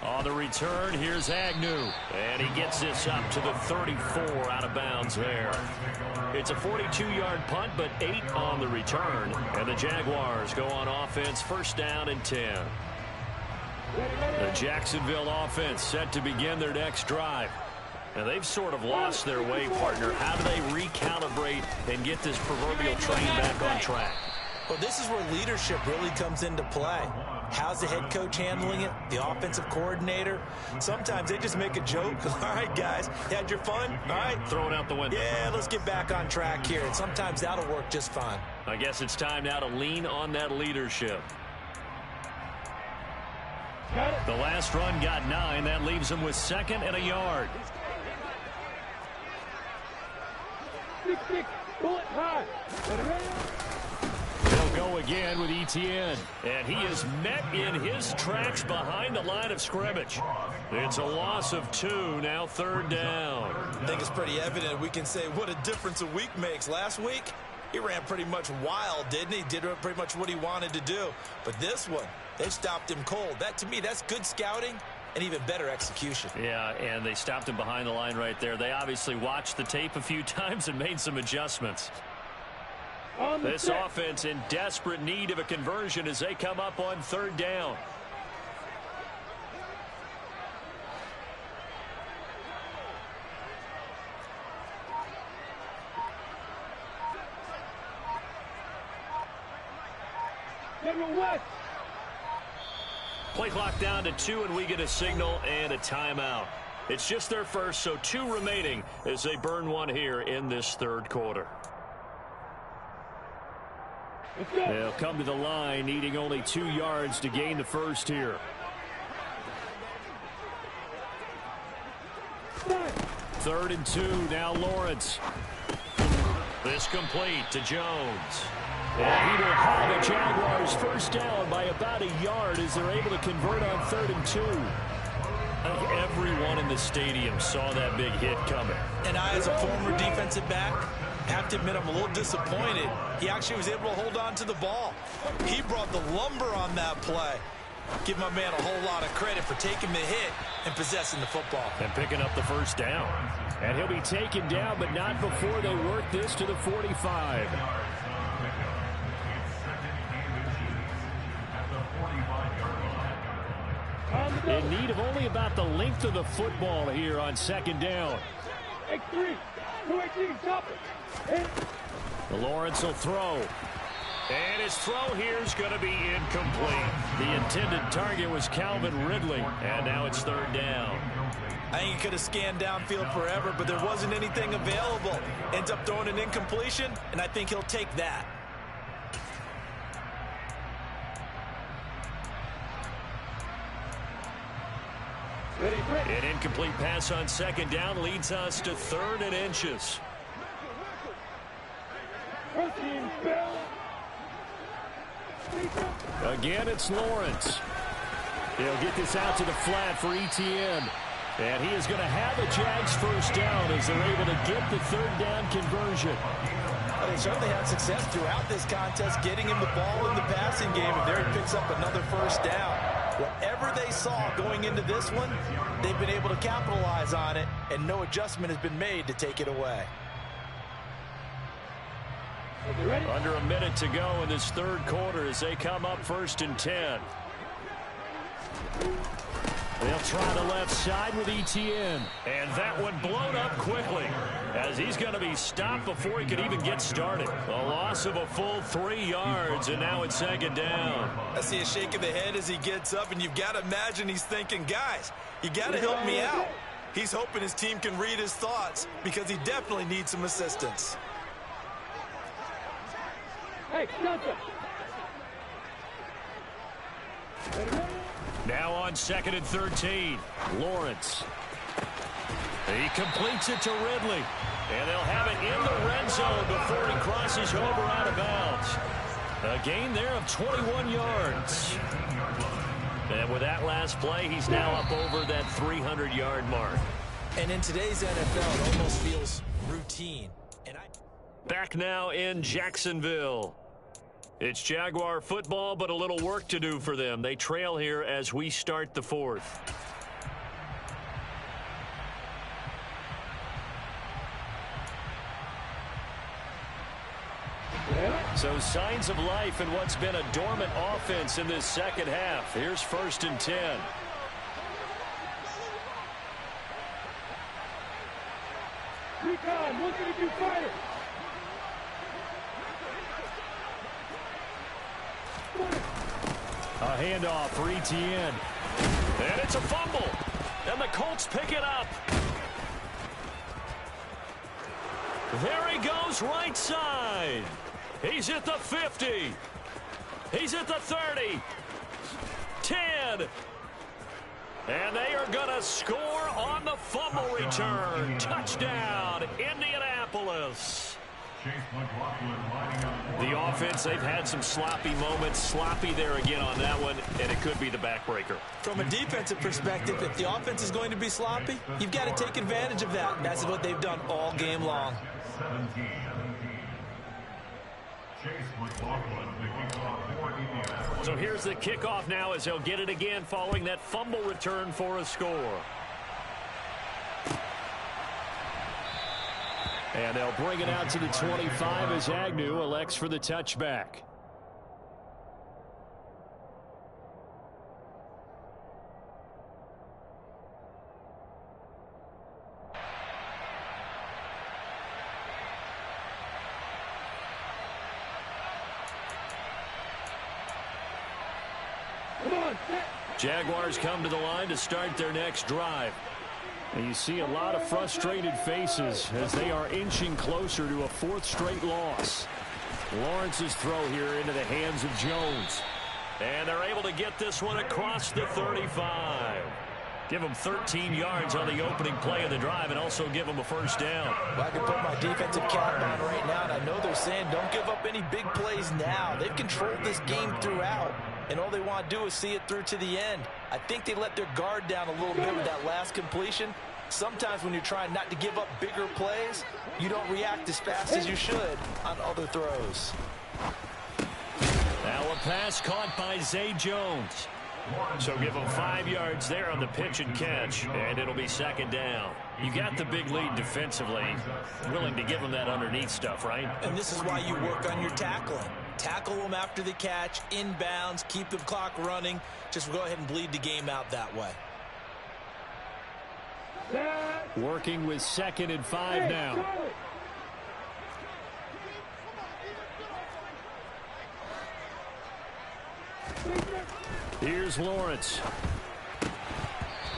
On the return, here's Agnew. And he gets this up to the 34 out of bounds there. It's a 42-yard punt, but 8 on the return. And the Jaguars go on offense, 1st down and 10. The Jacksonville offense set to begin their next drive. And they've sort of lost their way, partner. How do they recalibrate and get this proverbial train back on track? Well, this is where leadership really comes into play. How's the head coach handling it? The offensive coordinator? Sometimes they just make a joke. All right, guys, you had your fun? All right. Throw it out the window. Yeah, let's get back on track here. And sometimes that'll work just fine. I guess it's time now to lean on that leadership. The last run got 9. That leaves him with 2nd and a yard. 6-6, bullet high. He'll go again with Etienne. And he is met in his tracks behind the line of scrimmage. It's a loss of 2, now 3rd down. I think it's pretty evident. We can say what a difference a week makes. Last week, he ran pretty much wild, didn't he? Did pretty much what he wanted to do. But this one, they stopped him cold. That, to me, that's good scouting and even better execution. Yeah, and they stopped him behind the line right there. They obviously watched the tape a few times and made some adjustments. This offense in desperate need of a conversion as they come up on 3rd down. Play clock down to 2, and we get a signal and a timeout. It's just their first, so 2 remaining as they burn one here in this 3rd quarter. They'll come to the line, needing only 2 yards to gain the first here. 3rd and 2, now Lawrence. This complete to Jones. And he will have the Jaguars 1st down by about a yard as they're able to convert on 3rd and 2. I think everyone in the stadium saw that big hit coming. And I, as a former defensive back, have to admit I'm a little disappointed. He actually was able to hold on to the ball. He brought the lumber on that play. Give my man a whole lot of credit for taking the hit and possessing the football. And picking up the 1st down. And he'll be taken down, but not before they work this to the 45. In need of only about the length of the football here on 2nd down. X3, 2-18, stop it. Lawrence will throw. And his throw here is going to be incomplete. The intended target was Calvin Ridley, and now it's 3rd down. I think he could have scanned downfield forever, but there wasn't anything available. Ends up throwing an incompletion, and I think he'll take that. An incomplete pass on 2nd down leads us to 3rd and inches. Again, it's Lawrence. He'll get this out to the flat for Etienne. And he is going to have a Jags 1st down as they're able to get the 3rd down conversion. Well, they certainly had success throughout this contest, getting him the ball in the passing game, and there he picks up another 1st down. Whatever they saw going into this one, they've been able to capitalize on it, and no adjustment has been made to take it away. Under a minute to go in this 3rd quarter as they come up 1st and 10. They'll try the left side with ETN. And that one blown up quickly as he's going to be stopped before he could even get started. A loss of a full 3 yards, and now it's second down. I see a shake of the head as he gets up, and you've got to imagine he's thinking, guys, you got to help me out. He's hoping his team can read his thoughts because he definitely needs some assistance. Hey, Johnson. Now on 2nd and 13, Lawrence. He completes it to Ridley. And they'll have it in the red zone before he crosses over out of bounds. A gain there of 21 yards. And with that last play, he's now up over that 300-yard mark. And in today's NFL, it almost feels routine. Back now in Jacksonville. It's Jaguar football, but a little work to do for them. They trail here as we start the 4th. So signs of life in what's been a dormant offense in this second half. Here's 1st and 10. Recon, looking at you, fighter. A handoff for ETN. And it's a fumble. And the Colts pick it up. There he goes right side. He's at the 50. He's at the 30. 10. And they are going to score on the fumble return. Touchdown, Indianapolis. The offense, they've had some sloppy moments. Sloppy there again on that one, and it could be the backbreaker. From a defensive perspective, if the offense is going to be sloppy, you've got to take advantage of that. And that's what they've done all game long. So here's the kickoff now as they'll get it again following that fumble return for a score. And they'll bring it out to the 25 as Agnew elects for the touchback. Jaguars come to the line to start their next drive. And you see a lot of frustrated faces as they are inching closer to a 4th straight loss. Lawrence's throw here into the hands of Jones. And they're able to get this one across the 35. Give them 13 yards on the opening play of the drive and also give them a first down. Well, I can put my defensive cap on right now, and I know they're saying don't give up any big plays now. They've controlled this game throughout, and all they want to do is see it through to the end. I think they let their guard down a little bit with that last completion. Sometimes when you're trying not to give up bigger plays, you don't react as fast as you should on other throws. Now a pass caught by Zay Jones. So give them 5 yards there on the pitch and catch, and it'll be second down. You got the big lead defensively. Willing to give them that underneath stuff, right? And this is why you work on your tackling. Tackle them after the catch, inbounds, keep the clock running. Just go ahead and bleed the game out that way. Working with 2nd and 5 now. Here's Lawrence.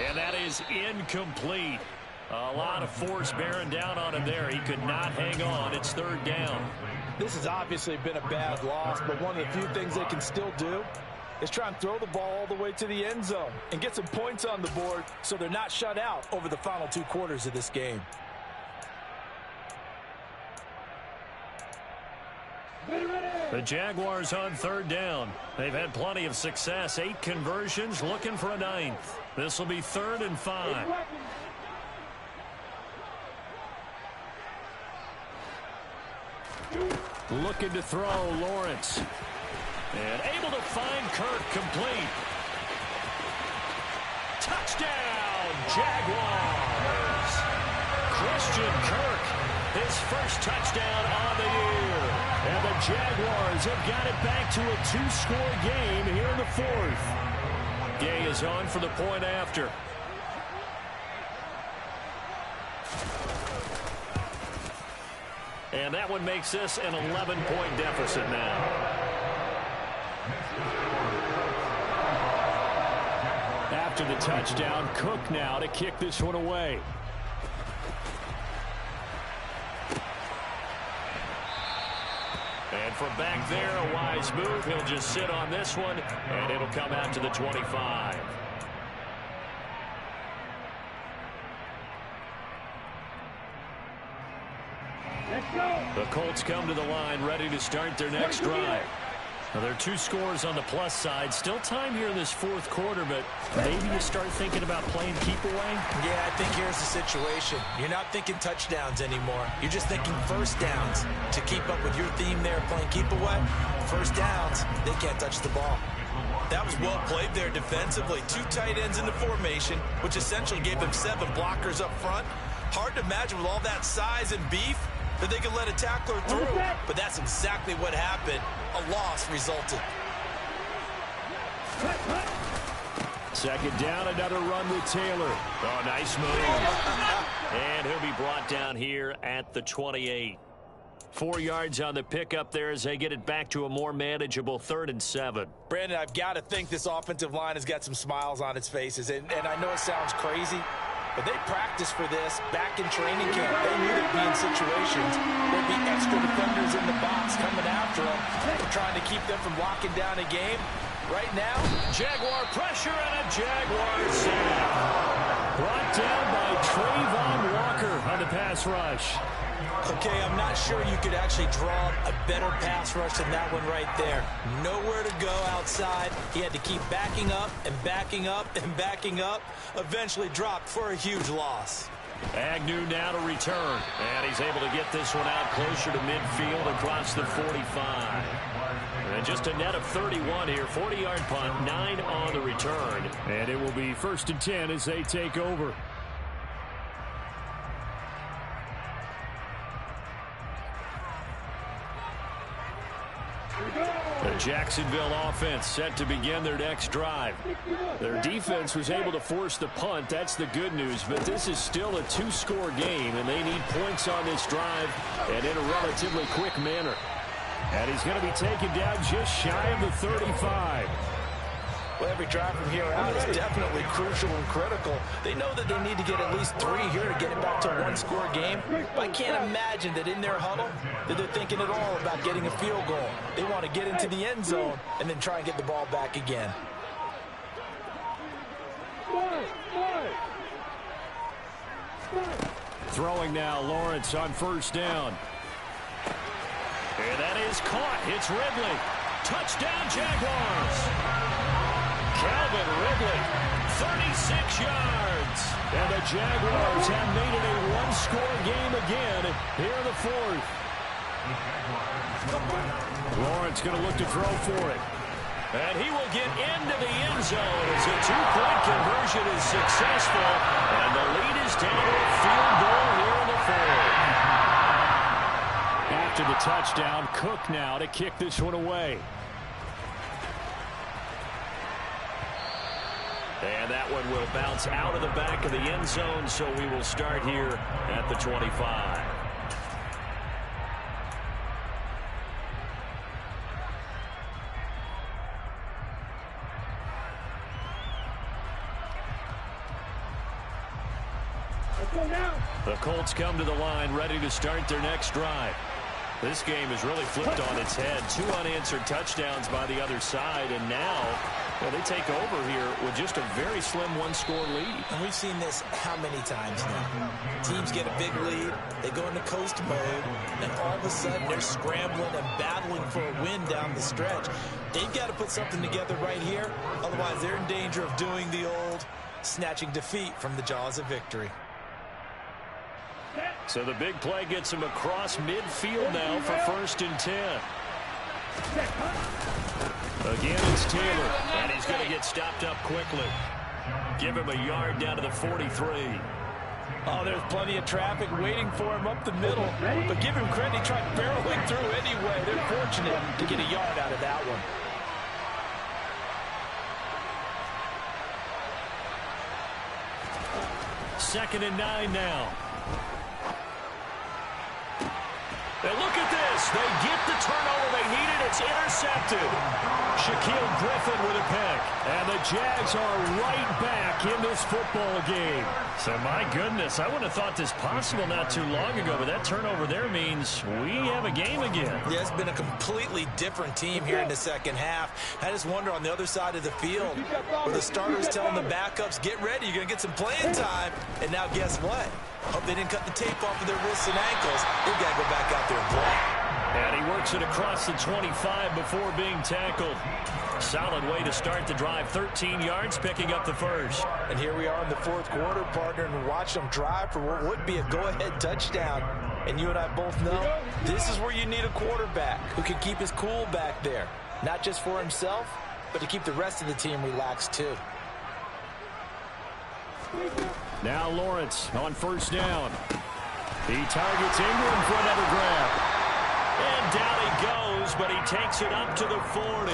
And that is incomplete. A lot of force bearing down on him there. He could not hang on. It's 3rd down. This has obviously been a bad loss, but one of the few things they can still do is try and throw the ball all the way to the end zone and get some points on the board so they're not shut out over the final 2 quarters of this game. The Jaguars on 3rd down. They've had plenty of success. 8 conversions, looking for a 9th. This will be 3rd and 5. Looking to throw, Lawrence. And able to find Kirk complete. Touchdown, Jaguars! Christian Kirk, his first touchdown on the year. And the Jaguars have got it back to a 2-score game here in the 4th. Gay is on for the point after. And that one makes this an 11-point deficit now. After the touchdown, Cook now to kick this one away. And from back there, a wise move. He'll just sit on this one, and it'll come out to the 25. Let's go. The Colts come to the line, ready to start their next drive. Now, there are 2 scores on the plus side. Still time here in this fourth quarter, but maybe you start thinking about playing keep away? Yeah, I think here's the situation. You're not thinking touchdowns anymore. You're just thinking first downs. To keep up with your theme there, playing keep away, first downs, they can't touch the ball. That was well played there defensively. 2 tight ends in the formation, which essentially gave them 7 blockers up front. Hard to imagine with all that size and beef that they could let a tackler through. But that's exactly what happened. A loss resulted. Second down, another run with Taylor. Oh, nice move. And he'll be brought down here at the 28. 4 yards on the pickup there as they get it back to a more manageable 3rd and 7. Brandon, I've got to think this offensive line has got some smiles on its faces. And I know it sounds crazy, but they practiced for this back in training camp. They knew they'd be in situations. There'd be extra defenders in the box coming after them, trying to keep them from locking down a game. Right now, Jaguar pressure and a Jaguar sack. Brought down by Trayvon Walker on the pass rush. Okay, I'm not sure you could actually draw a better pass rush than that one right there. Nowhere to go outside. He had to keep backing up and backing up and backing up. Eventually dropped for a huge loss. Agnew now to return. And he's able to get this one out closer to midfield across the 45. And just a net of 31 here. 40-yard punt, 9 on the return. And it will be 1st and 10 as they take over. The Jacksonville offense set to begin their next drive. Their defense was able to force the punt. That's the good news. But this is still a 2-score game, and they need points on this drive and in a relatively quick manner. And he's going to be taken down just shy of the 35. Well, every drive from here out is definitely crucial and critical. They know that they need to get at least 3 here to get it back to a 1-score game. But I can't imagine that in their huddle that they're thinking at all about getting a field goal. They want to get into the end zone and then try and get the ball back again. Throwing now, Lawrence on 1st down. And that is caught. It's Ridley. Touchdown, Jaguars. Calvin Ridley, 36 yards. And the Jaguars have made it a 1-score game again here in the 4th. Lawrence going to look to throw for it. And he will get into the end zone as a 2-point conversion is successful. And the lead is down to a field goal here in the 4th. After the touchdown, Cook now to kick this one away. And that one will bounce out of the back of the end zone, so we will start here at the 25. The Colts come to the line, ready to start their next drive. This game is really flipped on its head. 2 unanswered touchdowns by the other side, and now they take over here with just a very slim 1-score lead. And we've seen this how many times now? Teams get a big lead, they go into coast mode, and all of a sudden they're scrambling and battling for a win down the stretch. They've got to put something together right here, otherwise they're in danger of doing the old snatching defeat from the jaws of victory. So the big play gets him across midfield now for 1st and 10. Again, it's Taylor, and he's going to get stopped up quickly. Give him a yard down to the 43. Oh, there's plenty of traffic waiting for him up the middle. But give him credit, he tried barreling through anyway. They're fortunate to get a yard out of that one. 2nd and 9 now. And look at this. They get the turnover they needed. It's intercepted. Shaquille Griffin with a pick. And the Jags are right back in this football game. So, my goodness, I wouldn't have thought this possible not too long ago, but that turnover there means we have a game again. Yeah, it's been a completely different team here in the second half. I just wonder on the other side of the field, where the starters telling the backups, get ready, you're going to get some playing time. And now guess what? Hope they didn't cut the tape off of their wrists and ankles. They've got to go back out there and play. And he works it across the 25 before being tackled. Solid way to start the drive. 13 yards, picking up the first. And here we are in the fourth quarter, partner, and watch them drive for what would be a go-ahead touchdown. And you and I both know this is where you need a quarterback who can keep his cool back there. Not just for himself, but to keep the rest of the team relaxed too. Now Lawrence on first down. He targets Ingram for another grab. And down he goes, but he takes it up to the 40.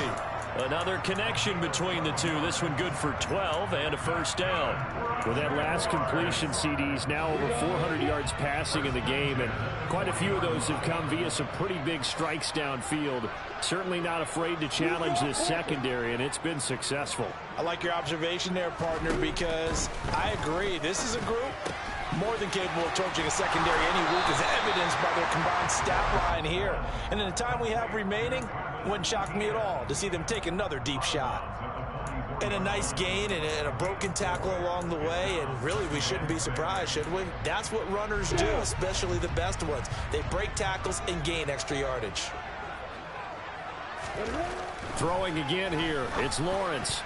Another connection between the two. This one good for 12 and a first down. With that last completion, CD's now over 400 yards passing in the game, and quite a few of those have come via some pretty big strikes downfield. Certainly not afraid to challenge this secondary, and it's been successful. I like your observation there, partner, because I agree. This is a group more than capable of torching a secondary any week, as evidenced by their combined stat line here. And in the time we have remaining, wouldn't shock me at all to see them take another deep shot. And a nice gain and a broken tackle along the way, and really we shouldn't be surprised, should we? That's what runners do, especially the best ones. They break tackles and gain extra yardage. Throwing again here, it's Lawrence.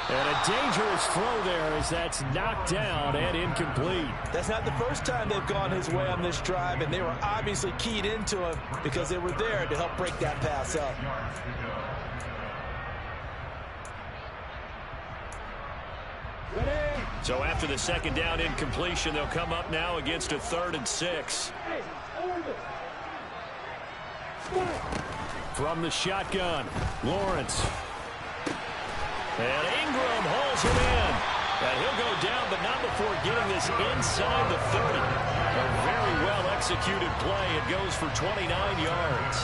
And a dangerous throw there as that's knocked down and incomplete. That's not the first time they've gone his way on this drive, and they were obviously keyed into him because they were there to help break that pass up. So after the second down incompletion, they'll come up now against a 3rd and 6. From the shotgun, Lawrence. And Ingram hauls him in. And he'll go down, but not before getting this inside the 30. A very well-executed play. It goes for 29 yards.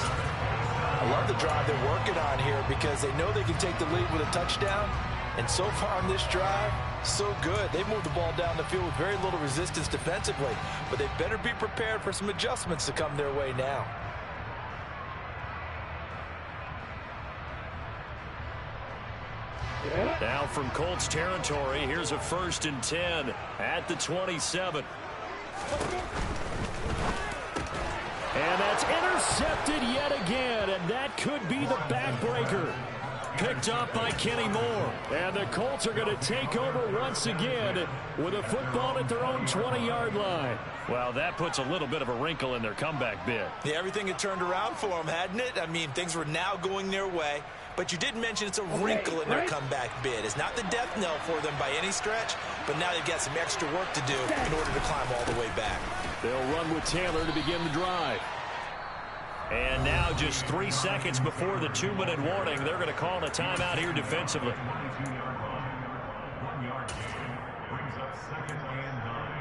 I love the drive they're working on here because they know they can take the lead with a touchdown. And so far on this drive, so good. They moved the ball down the field with very little resistance defensively. But they better be prepared for some adjustments to come their way now. Now from Colts territory, here's a 1st and 10 at the 27. And that's intercepted yet again, and that could be the backbreaker. Picked up by Kenny Moore. And the Colts are going to take over once again with a football at their own 20-yard line. Well, that puts a little bit of a wrinkle in their comeback bid. Yeah, everything had turned around for them, hadn't it? I mean, things were now going their way. But you did mention it's a wrinkle in their comeback bid. It's not the death knell for them by any stretch, but now they've got some extra work to do in order to climb all the way back. They'll run with Taylor to begin the drive. And now just 3 seconds before the 2-minute warning, they're going to call a timeout here defensively. 22-yard line. 1-yard gain brings up 2nd and 9.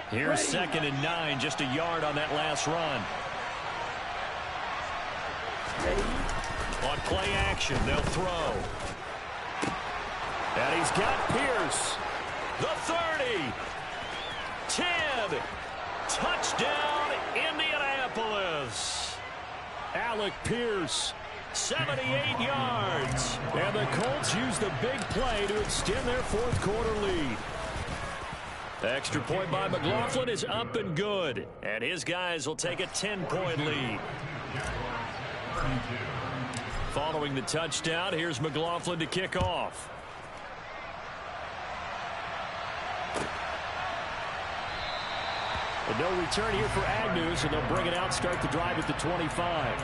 Here's 2nd and 9, just a yard on that last run. On play action, they'll throw. And he's got Pierce. The 30. 10. Touchdown, Indianapolis. Alec Pierce, 78 yards. And the Colts use the big play to extend their fourth quarter lead. Extra point by McLaughlin is up and good. And his guys will take a 10-point lead. Following the touchdown, here's McLaughlin to kick off. And no return here for Agnew, so they'll bring it out, start the drive at the 25.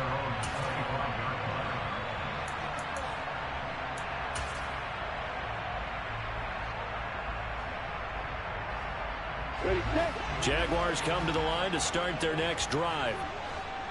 Jaguars come to the line to start their next drive.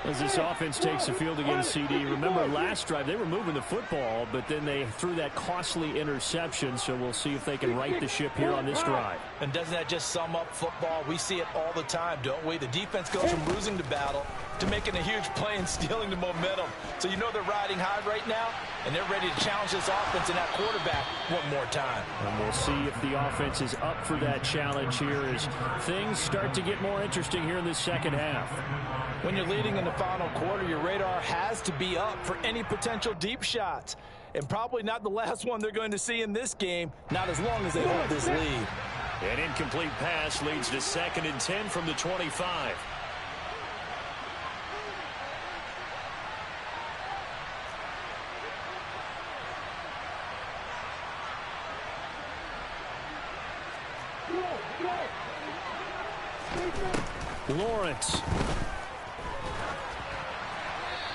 As this offense takes the field against CD, remember last drive they were moving the football, but then they threw that costly interception, so we'll see if they can right the ship here on this drive. And doesn't that just sum up football? We see it all the time, don't we? The defense goes from losing the battle to making a huge play and stealing the momentum. So you know they're riding high right now, and they're ready to challenge this offense and that quarterback one more time. And we'll see if the offense is up for that challenge here as things start to get more interesting here in this second half. When you're leading in the final quarter, your radar has to be up for any potential deep shots. And probably not the last one they're going to see in this game, not as long as they hold this lead. An incomplete pass leads to 2nd and 10 from the 25. Lawrence.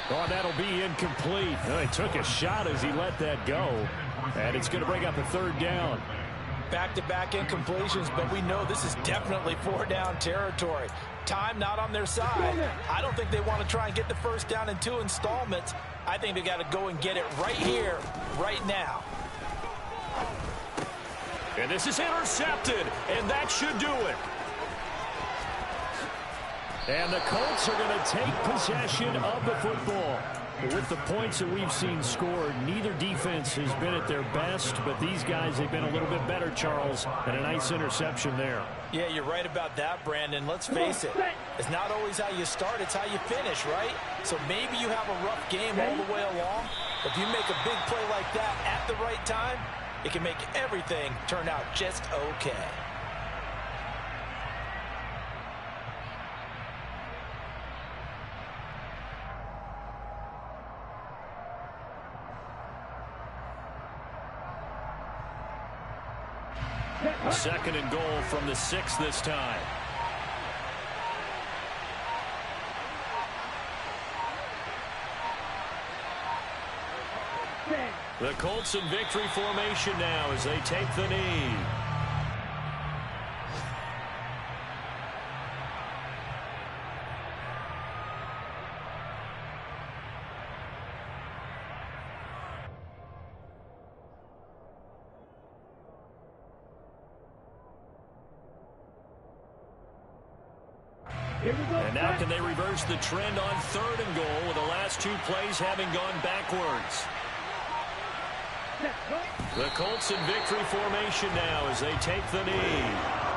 Oh, that'll be incomplete. Oh, he took a shot as he let that go. And it's going to bring up a 3rd down. Back-to-back incompletions, but we know this is definitely 4-down territory. Time not on their side. I don't think they want to try and get the 1st down in 2 installments. I think they got to go and get it right here, right now. And this is intercepted, and that should do it. And the Colts are going to take possession of the football. With the points that we've seen scored, neither defense has been at their best, but these guys have been a little bit better, Charles, and a nice interception there. Yeah, you're right about that, Brandon. Let's face it. It's not always how you start, it's how you finish, right? So maybe you have a rough game all the way along, but if you make a big play like that at the right time, it can make everything turn out just okay. Second and goal from the 6 this time. The Colts in victory formation now as they take the knee. And now can they reverse the trend on 3rd and goal with the last 2 plays having gone backwards? The Colts in victory formation now as they take the knee.